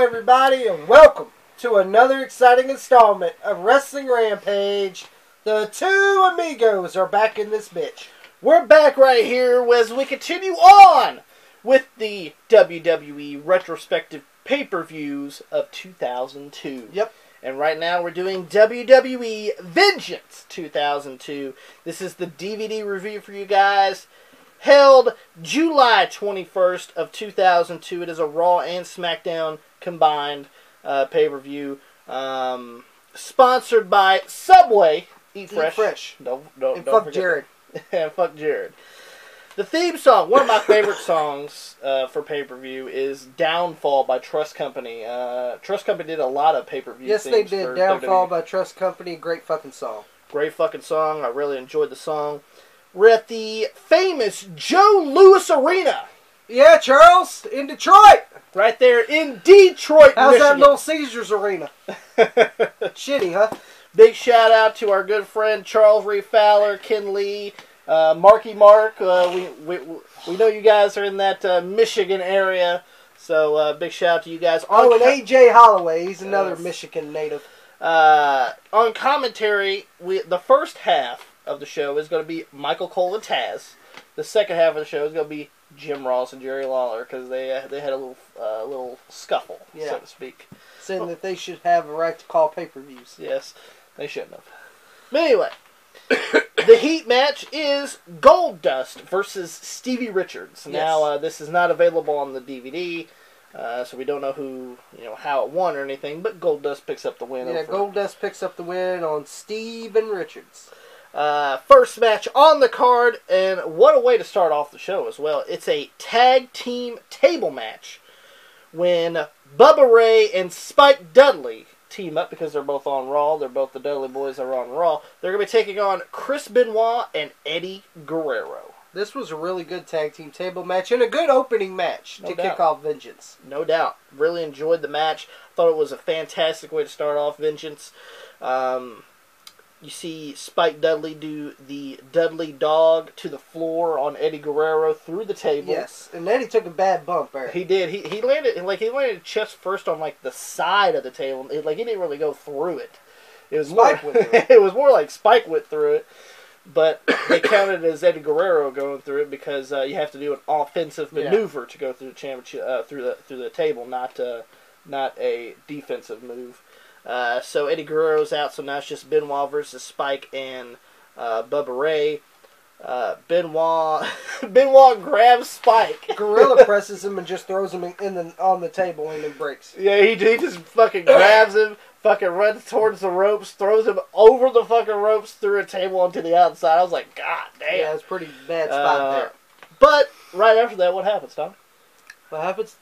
everybody, and welcome to another exciting installment of Wrestling Rampage. The two amigos are back in this bitch. We're back right here as we continue on with the WWE retrospective pay-per-views of 2002. Yep. And right now we're doing WWE Vengeance 2002. This is the DVD review for you guys. Held July 21st of 2002. It is a Raw and SmackDown combined pay-per-view. Sponsored by Subway. Eat Fresh. Eat Fresh. Don't fuck Jared. And fuck Jared. The theme song, one of my favorite songs for pay-per-view, is Downfall by Trust Company. Trust Company did a lot of pay-per-view Yes, themes. they did. Downfall by Trust Company. Great fucking song. Great fucking song. I really enjoyed the song. We're at the famous Joe Louis Arena. Yeah, Charles, in Detroit. Right there in Detroit, How's Michigan. that Little Caesars Arena? Shitty, huh? Big shout out to our good friend Charles Reeve Fowler, Ken Lee, Marky Mark. We know you guys are in that Michigan area, so big shout out to you guys. Oh, and AJ Holloway, he's another Michigan native. On commentary, the first half of the show is going to be Michael Cole and Taz. The second half of the show is going to be Jim Ross and Jerry Lawler because they had a little scuffle, so to speak. Saying that they should have a right to call pay-per-views. Yes, they shouldn't have. But anyway, the Heat match is Goldust versus Stevie Richards. Yes. Now, this is not available on the DVD, so we don't know how it won or anything, but Goldust picks up the win. Yeah, Goldust picks up the win on Steven Richards. First match on the card, and what a way to start off the show as well. It's a tag team table match when Bubba Ray and Spike Dudley team up because they're both on Raw. They're both the Dudley Boys that are on Raw. They're going to be taking on Chris Benoit and Eddie Guerrero. This was a really good tag team table match and a good opening match to kick off Vengeance. No doubt. Really enjoyed the match. Thought it was a fantastic way to start off Vengeance. You see Spike Dudley do the Dudley Dog to the floor on Eddie Guerrero through the table. Yes, and Eddie took a bad bump there. He did. He landed chest first on the side of the table. He didn't really go through it. It was Spike went through it. It was more like Spike went through it, but they counted it as Eddie Guerrero going through it because you have to do an offensive maneuver to go through the championship through the table, not a defensive move. So Eddie Guerrero's out, so now it's just Benoit versus Spike and Bubba Ray. Benoit grabs Spike. Gorilla presses him and just throws him on the table and then breaks. Yeah, he just fucking grabs him, fucking runs towards the ropes, throws him over the fucking ropes through a table onto the outside. I was like, God damn. Yeah, it's a pretty bad spot there. But right after that, what happens, Tom? What happens?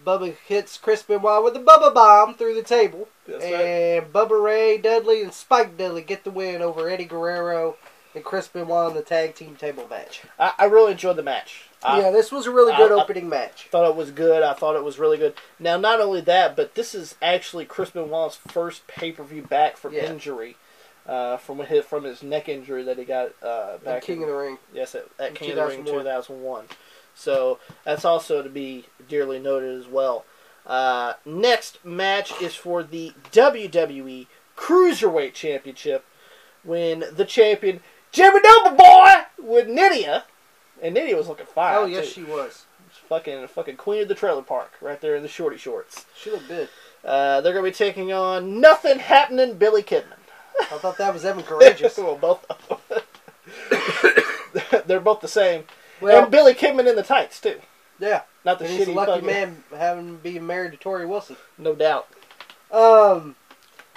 Bubba hits Chris Benoit with a Bubba Bomb through the table. That's and Bubba Ray Dudley and Spike Dudley get the win over Eddie Guerrero and Chris Benoit in the tag team table match. I really enjoyed the match. This was a really good opening match. Thought it was good. I thought it was really good. Now, not only that, but this is actually Chris Benoit's first pay-per-view back from injury. From his neck injury that he got back at King of the Ring. Yes, at King of the Ring 2001. So that's also to be dearly noted as well. Next match is for the WWE Cruiserweight Championship when the champion, Jimmy Noble Boy, with Nydia. And Nydia was looking fine. Oh, yes, she was. Fucking queen of the trailer park right there in the shorty shorts. She looked good. They're going to be taking on Nothing Happening Billy Kidman. I thought that was Evan Courageous. Well, both of them. They're both the same. Well, and Billy Kidman in the tights, too. Yeah. Not the and shitty he's a lucky fucking man being married to Tori Wilson. No doubt. I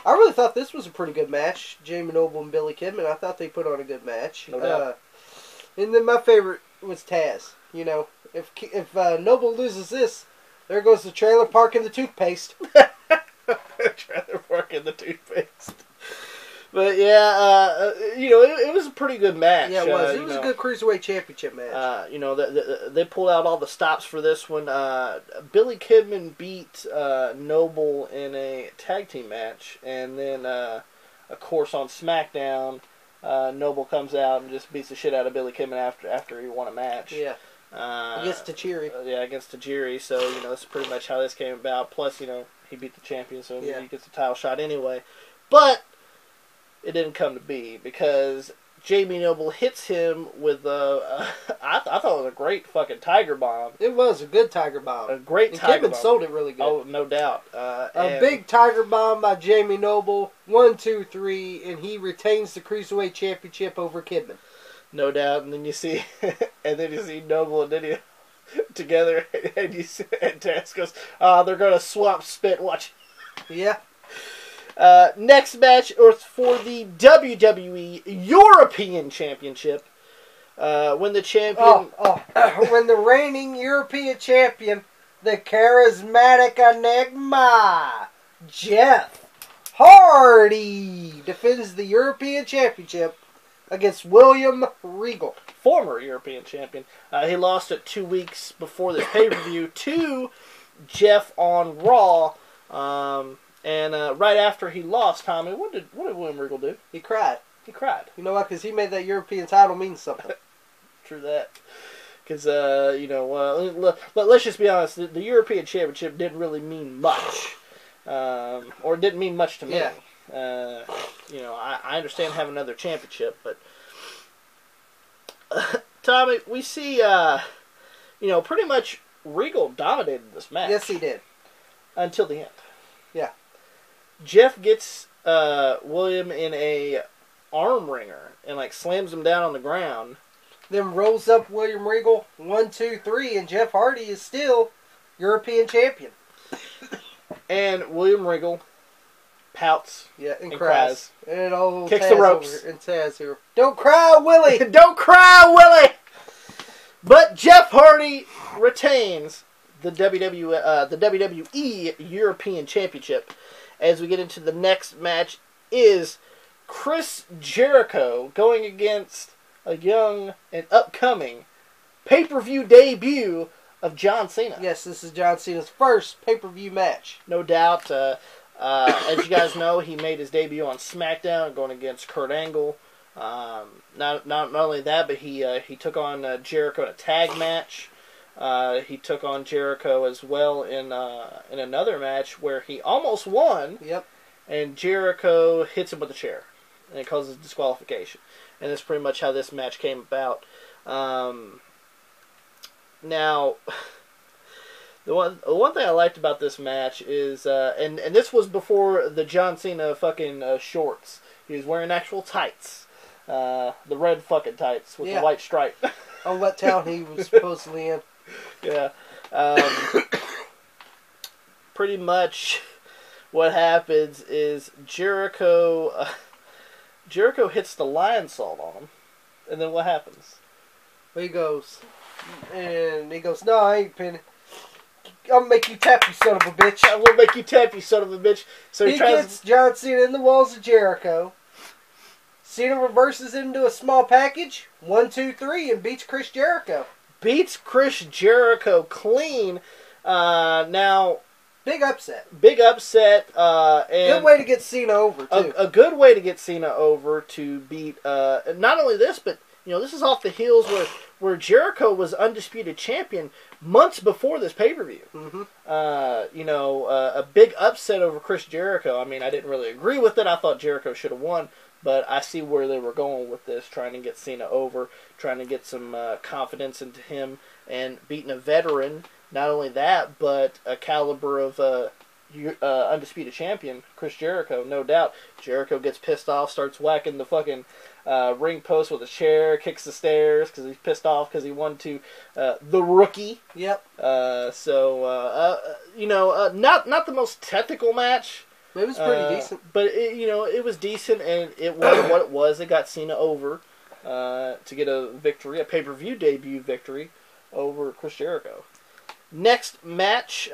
really thought this was a pretty good match. Jamie Noble and Billy Kidman. I thought they put on a good match. No doubt. And then my favorite was Taz. You know, if Noble loses this, there goes the trailer park and the toothpaste. Trailer park and the toothpaste. But yeah, it was a pretty good match. Yeah, it was. It was a good Cruiserweight Championship match. They pulled out all the stops for this one. Billy Kidman beat Noble in a tag team match, and then, of course, on SmackDown, Noble comes out and just beats the shit out of Billy Kidman after he won a match. Yeah. Against Tajiri. Against Tajiri. So, that's pretty much how this came about. Plus, he beat the champion, so he gets a title shot anyway. But it didn't come to be because Jamie Noble hits him with I thought it was a great fucking Tiger Bomb. It was a good Tiger Bomb. A great Tiger Bomb. Sold it really good. Oh, no doubt. A big Tiger Bomb by Jamie Noble. 1, 2, 3, and he retains the Cruiserweight Championship over Kidman. No doubt. And then you see, Noble and then you together, and Taz goes, they're gonna swap spit. Watch. Yeah. Next match is for the WWE European Championship. When the champion... when the reigning European champion, the charismatic enigma, Jeff Hardy, defends the European Championship against William Regal. Former European champion. He lost it 2 weeks before this pay-per-view to Jeff on Raw. And right after he lost, Tommy, what did William Regal do? He cried. He cried. You know what? Because he made that European title mean something. True that. Because, let's just be honest. The European Championship didn't really mean much. Or didn't mean much to me. Yeah. I understand having another championship, but... Tommy, we see, pretty much Regal dominated this match. Yes, he did. Until the end. Yeah. Jeff gets William in a arm wringer and slams him down on the ground. Then rolls up William Regal 1, 2, 3, and Jeff Hardy is still European champion. And William Regal pouts. Yeah, and cries. And old kicks Taz the ropes. And Taz here. Don't cry, Willie. Don't cry, Willie. But Jeff Hardy retains the WWE European Championship. As we get into the next match is Chris Jericho going against a young and upcoming pay-per-view debut of John Cena. Yes, this is John Cena's first pay-per-view match. No doubt. As you guys know, he made his debut on SmackDown going against Kurt Angle. Not only that, but he took on Jericho in a tag match. He took on Jericho as well in another match where he almost won. Yep. And Jericho hits him with a chair, and it causes disqualification. And that's pretty much how this match came about. Now, the one thing I liked about this match is, and this was before the John Cena fucking shorts. He was wearing actual tights, the red fucking tights with the white stripe. On what town he was supposedly in. Yeah. Pretty much what happens is Jericho hits the lion salt on him. And then what happens? He goes, no, I ain't pinning. I'm gonna make you tap, you son of a bitch. I will make you tap, you son of a bitch. So he gets John Cena in the walls of Jericho. Cena reverses it into a small package. 1, 2, 3, and beats Chris Jericho. Beats Chris Jericho clean. Now, big upset. And good way to get Cena over too. A good way to get Cena over to beat. Not only this, but this is off the heels where Jericho was undisputed champion months before this pay-per-view. Mm-hmm. A big upset over Chris Jericho. I mean, I didn't really agree with it. I thought Jericho should have won. But I see where they were going with this, trying to get Cena over, trying to get some confidence into him, and beating a veteran. Not only that, but a caliber of undisputed champion, Chris Jericho, no doubt. Jericho gets pissed off, starts whacking the fucking ring post with a chair, kicks the stairs because he's pissed off because he won to the Rookie. Yep. Not the most technical match. It was pretty decent. But, it was decent, and it was what it was. It got Cena over to get a victory, a pay-per-view debut victory over Chris Jericho. Next match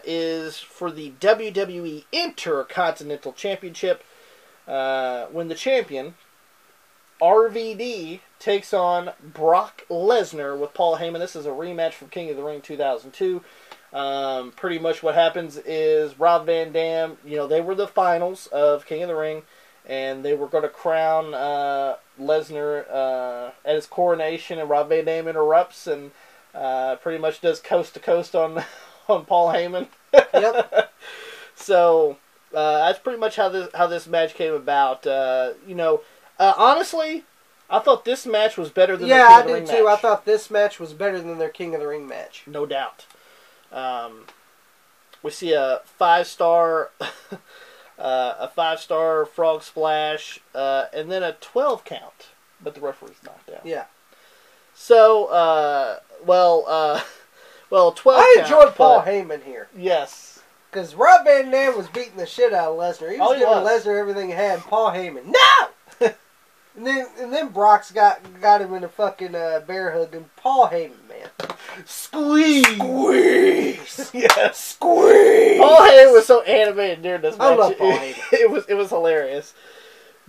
is for the WWE Intercontinental Championship when the champion, RVD, takes on Brock Lesnar with Paul Heyman. This is a rematch from King of the Ring 2002. Pretty much what happens is Rob Van Dam, they were the finals of King of the Ring, and they were going to crown Lesnar at his coronation, and Rob Van Dam interrupts, and Pretty much does coast to coast on on Paul Heyman. Yep. So that's pretty much how this match came about. Honestly, I thought this match was better than their King of the Ring match. Yeah, I did too. I thought this match was better than their King of the Ring match. No doubt. We see a 5-star frog splash, and then a 12 count, but the referee's knocked down. Yeah. So, 12 I enjoyed Paul Heyman here. Yes. Because Rob Van Dam was beating the shit out of Lesnar. He was giving Lesnar everything he had. Paul Heyman, no! and then Brock's got him in a fucking bear hug. And Paul Heyman, man. Squeeze! Yes, squeeze! Paul Heyman was so animated during this match. I love Paul Heyman. It was hilarious.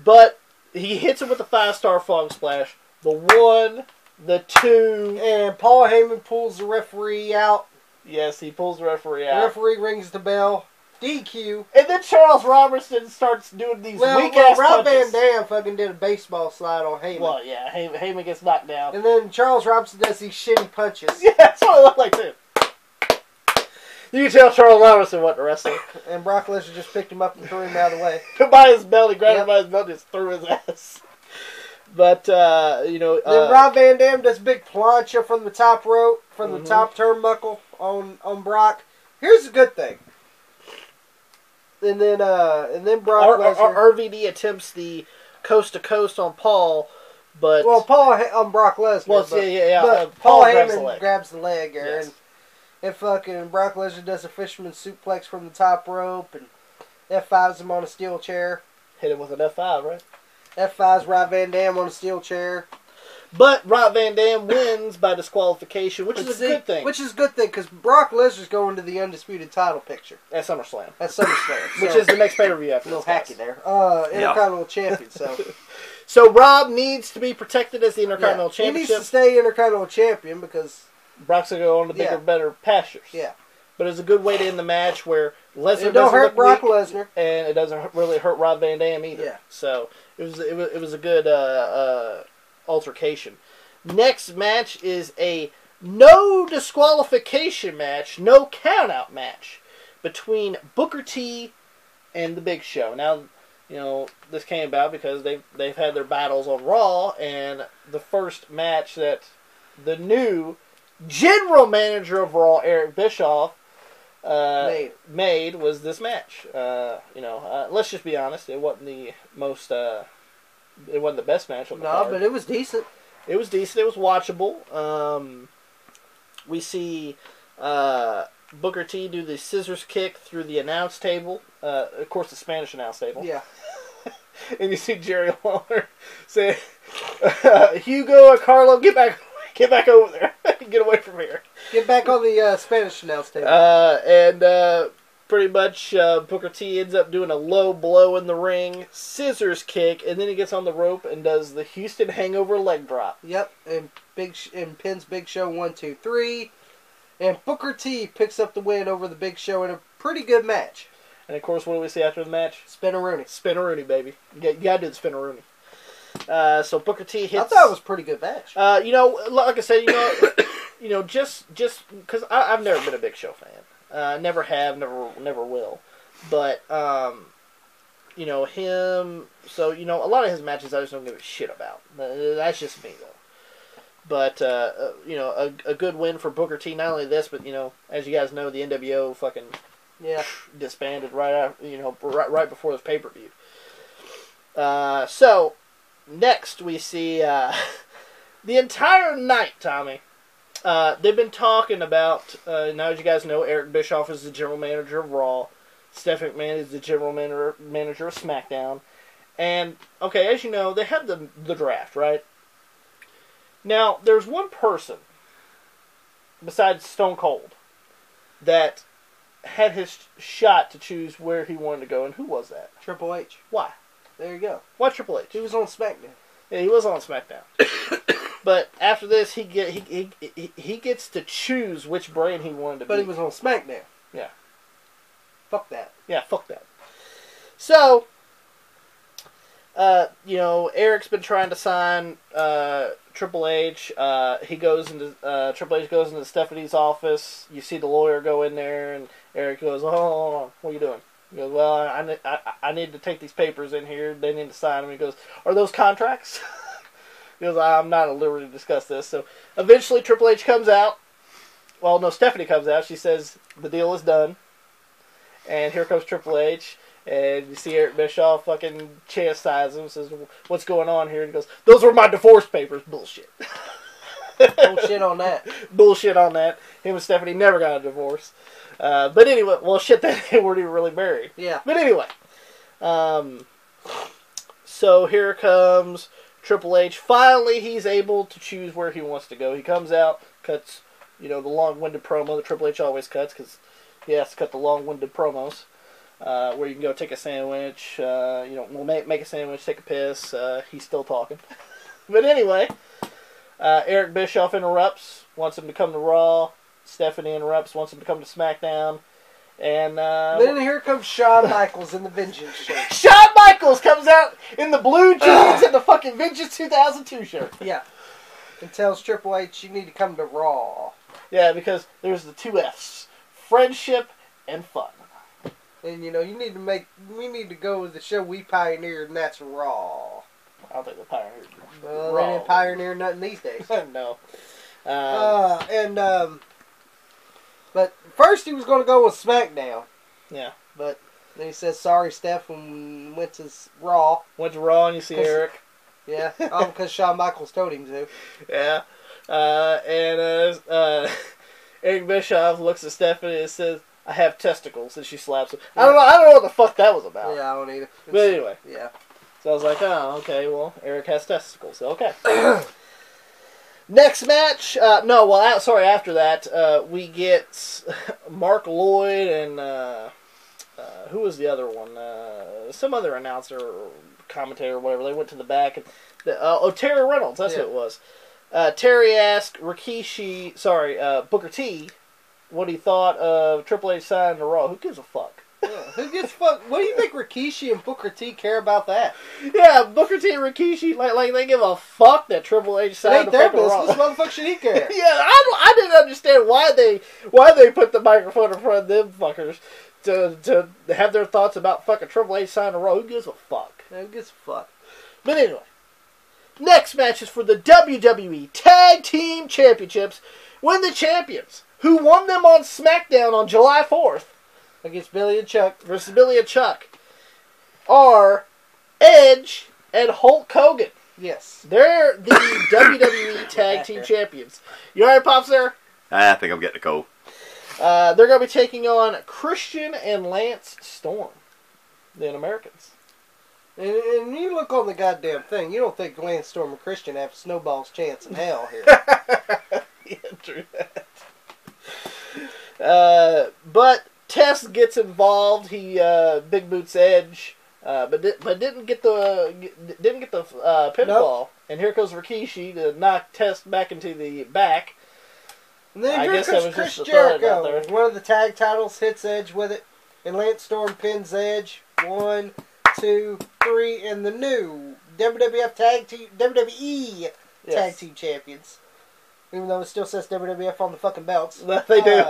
But he hits him with the 5-star frog splash. The 1, the 2. And Paul Heyman pulls the referee out. Yes, he pulls the referee out. The referee rings the bell. DQ. And then Charles Robertson starts doing these weak-ass Rob punches. Van Dam fucking did a baseball slide on Heyman. Well, yeah, Heyman gets knocked down. And then Charles Robinson does these shitty punches. Yeah, that's what it looked like, too. You can tell Charles Robertson wasn't a wrestler. And Brock Lesnar just picked him up and threw him out of the way. By his belt, he grabbed him by his belt and just threw his ass. But, then Rob Van Dam does a big plancha from the top rope, from the top turnbuckle on Brock. Here's the good thing. And then Brock Lesnar. RVD attempts the coast to coast on Paul, but Paul on Brock Lesnar. Well, yeah. But Paul Heyman grabs the leg there, and fucking Brock Lesnar does a fisherman suplex from the top rope, and F5s him on a steel chair. Hit him with an F5, right? F5s Rob Van Dam on a steel chair. But Rob Van Dam wins by disqualification, which is a good thing. Which is a good thing, because Brock Lesnar's going to the Undisputed title picture. At SummerSlam. Which is the next pay-per-view after this. A little hacky there. Intercontinental champion, so... So Rob needs to be protected as the Intercontinental Championship. He needs to stay Intercontinental Champion, because... Brock's going to go on to bigger, better pastures. Yeah. But it's a good way to end the match where Lesnar don't hurt Brock Lesnar. And it doesn't really hurt Rob Van Dam either. Yeah. So it was a good altercation. Next match is a no disqualification match, no countout match between Booker T and the Big Show. Now, this came about because they've had their battles on Raw, and the first match that the new general manager of Raw, Eric Bischoff, made was this match. Let's just be honest, it wasn't the most. It wasn't the best match on the card. But it was decent. It was decent. It was watchable. We see Booker T do the scissors kick through the announce table. Of course, the Spanish announce table. Yeah. And you see Jerry Lawler say, "Hugo and Carlo, get back over there. Get away from here. Get back on the Spanish announce table." And pretty much Booker T ends up doing a low blow in the ring, scissors kick, and then he gets on the rope and does the Houston Hangover leg drop. Yep, and pins Big Show 1, 2, 3. And Booker T picks up the win over the Big Show in a pretty good match. And of course, what do we see after the match? Spin-a-rooney. Spin-a-rooney, baby. You gotta do the spin-a-rooney. So Booker T hits... I thought it was a pretty good match. Like I said, just because I've never been a Big Show fan. Never have, never will. But, him... So, a lot of his matches I just don't give a shit about. That's just me, though. But, a good win for Booker T. Not only this, but, as you guys know, the NWO fucking... Yeah, disbanded right after, right before this pay-per-view. So next we see the entire night, Tommy. They've been talking about now, as you guys know, Eric Bischoff is the general manager of Raw. Stephanie McMahon is the general manager of SmackDown. And okay, as you know, they have the draft, right? Now there's one person besides Stone Cold that had his shot to choose where he wanted to go, and who was that? Triple H. Why? There you go. Why Triple H? He was on SmackDown. Yeah, he was on SmackDown. But after this, he gets to choose which brand he wanted to be. But he was on SmackDown. Yeah. Fuck that. Yeah, fuck that. So, Eric's been trying to sign Triple H. Triple H goes into Stephanie's office. You see the lawyer go in there, and Eric goes, "Oh, hold on. What are you doing?" He goes, "Well, I need to take these papers in here. They need to sign them." He goes, "Are those contracts?" He goes, "I'm not at liberty to discuss this." So eventually Triple H comes out. Well, no, Stephanie comes out. She says the deal is done. And here comes Triple H. And you see Eric Bischoff fucking chastise him. Says, "What's going on here?" And he goes, "Those were my divorce papers." Bullshit. Bullshit on that. Bullshit on that. Him and Stephanie never got a divorce. But anyway, well, shit, they weren't even really married. Yeah. But anyway. So here comes Triple H. Finally, he's able to choose where he wants to go. He comes out, cuts, the long-winded promo that Triple H always cuts, because he has to cut the long-winded promos, where you can go take a sandwich, make a sandwich, take a piss. He's still talking. But anyway, Eric Bischoff interrupts, wants him to come to Raw. Stephanie interrupts, wants him to come to SmackDown. And then here comes Shawn Michaels in the Vengeance shirt. Shawn Michaels comes out in the blue jeans and the fucking Vengeance 2002 shirt. Yeah. And tells Triple H you need to come to Raw. Yeah, because there's the two F's. Friendship and fun. And, we need to go with the show we pioneered, and that's Raw. I don't think they pioneered Raw. They didn't pioneer nothing these days. No. But first he was going to go with SmackDown. Yeah. But then he says, "Sorry, Steph," and went to Raw. Went to Raw and you see Eric. Yeah. Because Shawn Michaels told him to. Yeah. Eric Bischoff looks at Stephanie and says, "I have testicles," and she slaps him. Yeah. I don't know what the fuck that was about. Yeah, I don't either. But anyway. Yeah. So I was like, oh, okay, well, Eric has testicles. Okay. Next match, after that, we get Mark Lloyd and, who was the other one? Some other announcer or commentator or whatever. They went to the back. And Terry Reynolds, that's who it was. Terry asked Booker T what he thought of Triple H signing to Raw. Who gives a fuck? Yeah, who gives a fuck? What do you think Rikishi and Booker T care about that? Yeah, Booker T and Rikishi, like they give a fuck that Triple H signed to fucking Raw. This motherfucker should he care? Yeah, I didn't understand why they put the microphone in front of them fuckers to have their thoughts about fucking Triple H signing to Raw. Who gives a fuck? Yeah, who gives a fuck? But anyway, next match is for the WWE Tag Team Championships. When the champions, who won them on SmackDown on July 4th, against Billy and Chuck. Versus Billy and Chuck. Are Edge and Hulk Hogan. Yes. They're the WWE Tag Team Champions. You alright, Pops, there? I think I'm getting a cold. They're going to be taking on Christian and Lance Storm. The Americans. And you look on the goddamn thing, you don't think Lance Storm and Christian have a snowball's chance in hell here. Yeah, true that. But Tess gets involved. He big boots Edge, but didn't get the pinfall. Nope. And here goes Rikishi to knock Tess back into the back. And then here comes Chris Jericho. One of the tag titles, hits Edge with it, and Lance Storm pins Edge. 1, 2, 3, and the new WWE Tag Team Champions. Even though it still says WWF on the fucking belts. They do.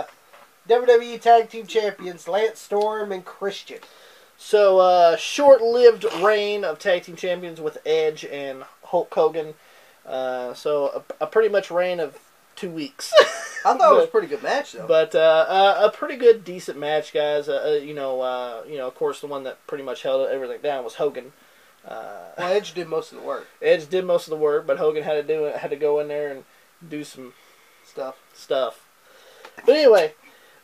WWE Tag Team Champions, Lance Storm and Christian. So, short-lived reign of Tag Team Champions with Edge and Hulk Hogan. So, a pretty much reign of 2 weeks. I thought it was a pretty good match, though. But a pretty good, decent match, guys. Of course, the one that pretty much held everything down was Hogan. Well, Edge did most of the work. Edge did most of the work, but Hogan had to go in there and do some stuff. But anyway,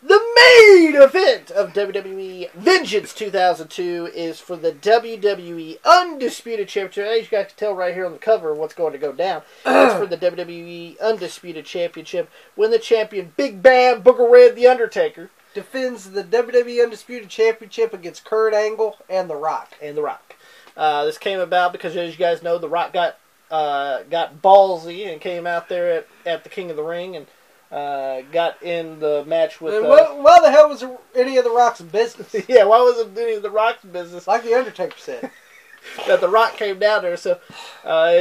the main event of WWE Vengeance 2002 is for the WWE Undisputed Championship. As you guys can tell right here on the cover what's going to go down. It's for the WWE Undisputed Championship when the champion Big Bad Booker Red The Undertaker defends the WWE Undisputed Championship against Kurt Angle and The Rock. This came about because, as you guys know, The Rock got ballsy and came out there at the King of the Ring and got in the match with... why the hell was any of The Rock's business? Yeah, why was it any of The Rock's business? Like The Undertaker said. that The Rock came down there. So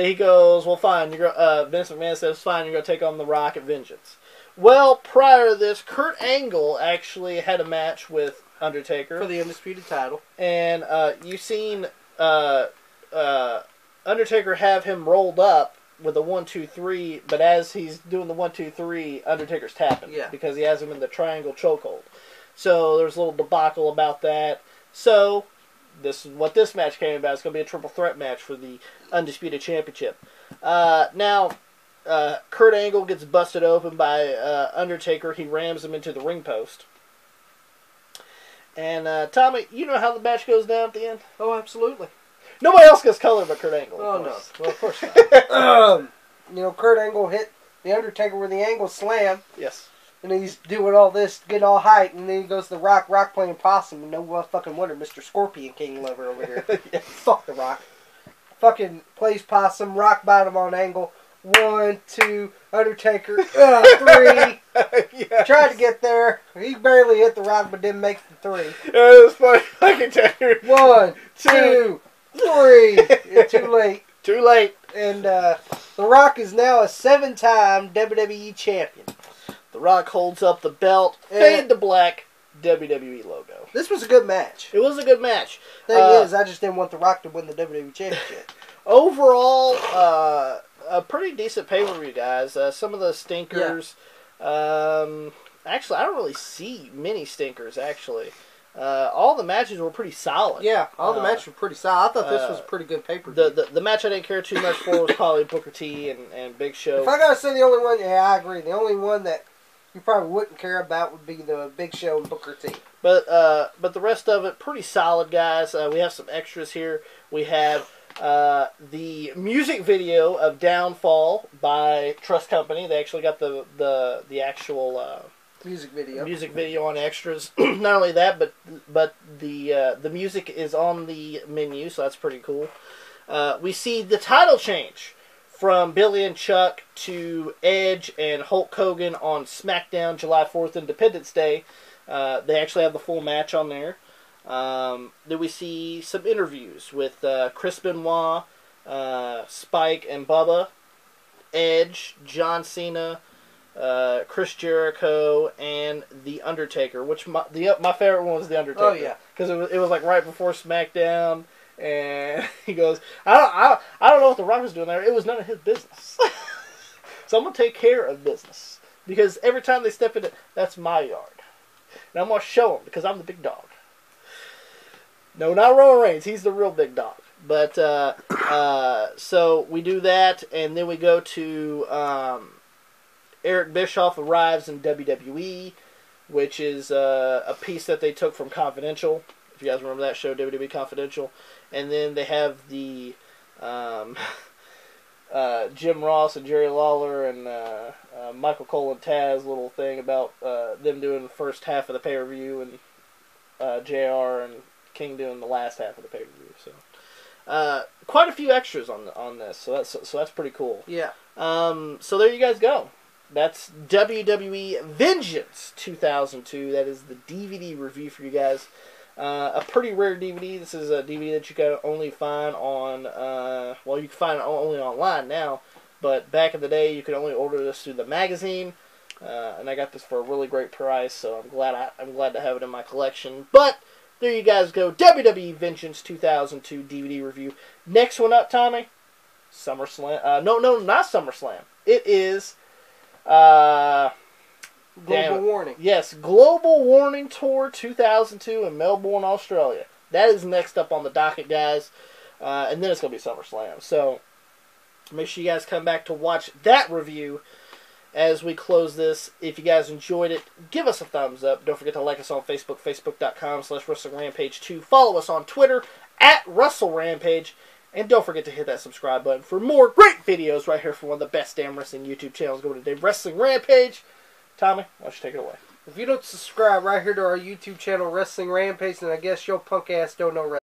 he goes, well, fine. Vince McMahon says, fine, you're going to take on The Rock at Vengeance. Well, prior to this, Kurt Angle actually had a match with Undertaker. For the Undisputed title. And you've seen Undertaker have him rolled up with a 1-2-3, but as he's doing the 1-2-3, Undertaker's tapping. Yeah. Because he has him in the triangle chokehold. So there's a little debacle about that. So this is what this match came about. It's going to be a triple threat match for the Undisputed Championship. Now, Kurt Angle gets busted open by Undertaker. He rams him into the ring post. And Tommy, you know how the match goes down at the end? Oh, absolutely. Nobody else gets color but Kurt Angle. Oh, no. Well, of course not. Kurt Angle hit the Undertaker with the Angle Slam. Yes. And he's doing all this, getting all hyped, and then he goes to Rock playing possum, and no fucking wonder Mr. Scorpion King lover over here. Yes. Fuck the Rock. Fucking plays possum, Rock bottom on Angle. 1, 2, Undertaker, 3. Yes. Tried to get there. He barely hit the Rock, but didn't make the 3. It was funny. I can tell you. 1, 2, 3. It's too late. Too late. And The Rock is now a 7-time WWE champion. The Rock holds up the belt, fade to black, WWE logo. This was a good match. It was a good match. Thing is, I just didn't want The Rock to win the WWE Championship. Overall, a pretty decent pay-per-view, guys. Some of the stinkers. Yeah. Actually, I don't really see many stinkers, actually. All the matches were pretty solid. Yeah, all the matches were pretty solid. I thought this was a pretty good pay-per-view. The match I didn't care too much for was probably Booker T and Big Show. If I gotta say the only one, yeah, I agree. The only one that you probably wouldn't care about would be the Big Show and Booker T. But the rest of it, pretty solid, guys. We have some extras here. We have the music video of Downfall by Trust Company. They actually got the actual music video on extras. Not only that, but the music is on the menu, so that's pretty cool. We see the title change from Billy and Chuck to Edge and Hulk Hogan on SmackDown July 4th, Independence Day. They actually have the full match on there. Then we see some interviews with Chris Benoit, Spike and Bubba, Edge, John Cena, Chris Jericho, and The Undertaker. Which my favorite one was The Undertaker. Oh yeah, because it was like right before SmackDown, and he goes, I don't know what The Rock was doing there. It was none of his business. So I'm gonna take care of business because every time they step in it, that's my yard, and I'm gonna show them because I'm the big dog. No, not Roman Reigns. He's the real big dog. But so we do that, and then we go to Eric Bischoff arrives in WWE, which is a piece that they took from Confidential. If you guys remember that show, WWE Confidential. And then they have the Jim Ross and Jerry Lawler and Michael Cole and Taz little thing about them doing the first half of the pay-per-view and JR and King doing the last half of the pay-per-view. So quite a few extras on this, so that's pretty cool. Yeah. So there you guys go. That's WWE Vengeance 2002. That is the DVD review for you guys. A pretty rare DVD. This is a DVD that you can only find on, well, you can find it only online now, but back in the day you could only order this through the magazine, and I got this for a really great price, so I'm glad to have it in my collection. But there you guys go. WWE Vengeance 2002 DVD review. Next one up, Tommy. SummerSlam. No, not SummerSlam. It is Global Warning. Yes, Global Warning Tour 2002 in Melbourne, Australia. That is next up on the docket, guys. And then it's going to be SummerSlam. So make sure you guys come back to watch that review as we close this. If you guys enjoyed it, give us a thumbs up. Don't forget to like us on Facebook, facebook.com/WrestlingRampage2. Follow us on Twitter @WrestleRampage. And don't forget to hit that subscribe button for more great videos right here from one of the best damn wrestling YouTube channels. Go to Dave Wrestling Rampage. Tommy, why don't you take it away? If you don't subscribe right here to our YouTube channel, Wrestling Rampage, then I guess your punk ass don't know wrestling.